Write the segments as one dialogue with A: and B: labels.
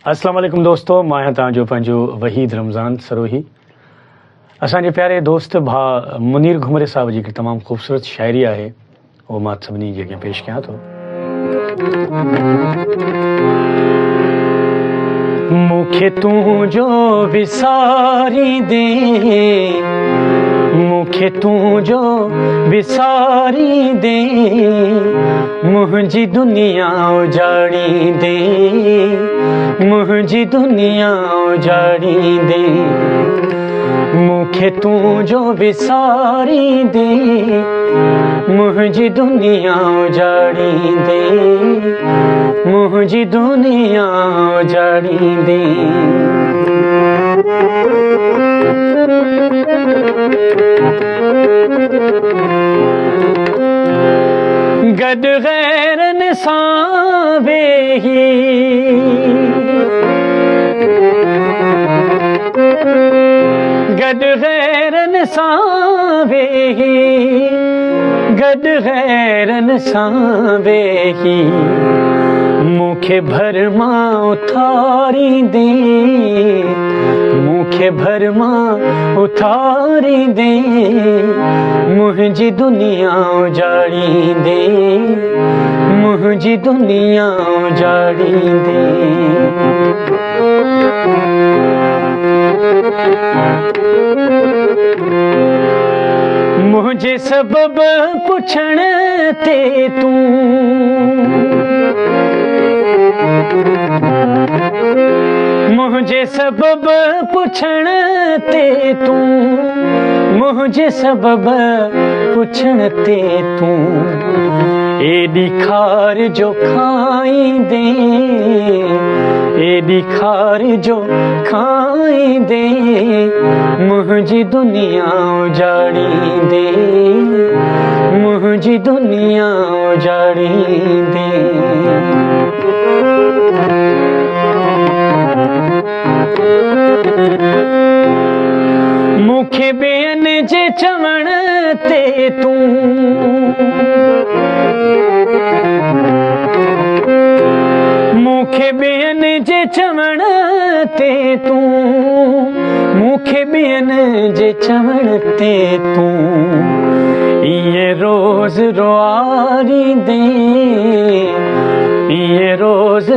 A: अस्सलाम वालेकुम दोस्तों, मां आहियां तव्हांजो पंहिंजो वहीद रमज़ान सरोही। असांजे प्यारे दोस्त भाउ मुनीर घुमरे साहब जी हिकु तमामु ख़ूबसूरत शाइरी आहे, उहो मां सभिनी जे अॻियां पेश कयां थो। मूंखे तूं जो विसारी दे, मूंखे तूं जो विसारी दे, मुंहिंजी दुनिया उजाड़ी दे, मुंहिंजी दुनिया उजाड़ी दे। मूंखे तूं जो विसारी दे, मुंहिंजी दुनिया उजाड़ी दे, मुंहिंजी दुनिया उजाड़ी दे। गॾु गैरनि सां वेही, गॾु गैरनि सां वेही, गॾु गैरनि सां वेही, मूंखे भरमा उथारी दे, मूंखे भरमा उथारी दे, मुंहिंजी दुनिया उजाड़ी दे, मुंहिंजी दुनिया उजाड़ी दे। मुंहिंजे सबब पुछण ते तूं, मुंहिंजे सबब पुछण ते तूं, मुंहिंजे सबब पुछण ते तूं, एॾी खार जो खाईंदे, एॾी खार जो खाईंदे, मुंहिंजी दुनिया उजाड़ी दे, मुंहिंजी दुनिया उजाड़ी दे। मूंखे ॿियनि जे चवण ते तूं, मूंखे ॿियनि जे चवण ते तूं, मूंखे ॿियनि जे चवण ते तूं, ईअं रोज़ रुआरी दे, ईअं रोज़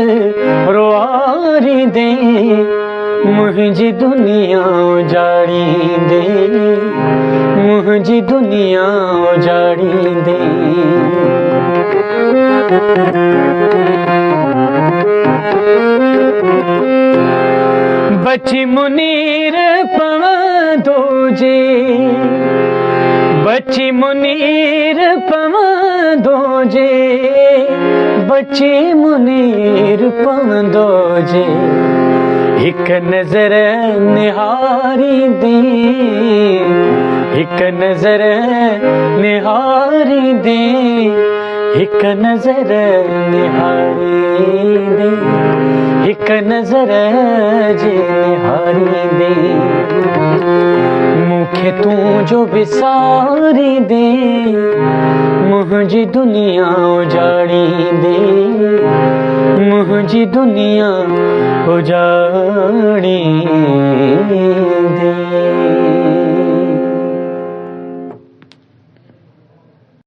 A: रुआरी दे, मुंहिंजी दुनिया उजाड़ी दे, मुंहिंजी दुनिया उजाड़ी दे। बची मुनीर पवंदो जे, बची मुनीर पवंदो जे, बची मुनीर पवंदो जे, हिक नज़र निहारी दे, हिक नज़र निहारी दे, हिक नज़र निहारी दे, हिक नज़र जे निहारी दे। मूंखे तूं जो विसारी दे, मुंहिंजी दुनिया उजाड़ी दे, मुंहिंजी दुनिया उजाड़ी दे।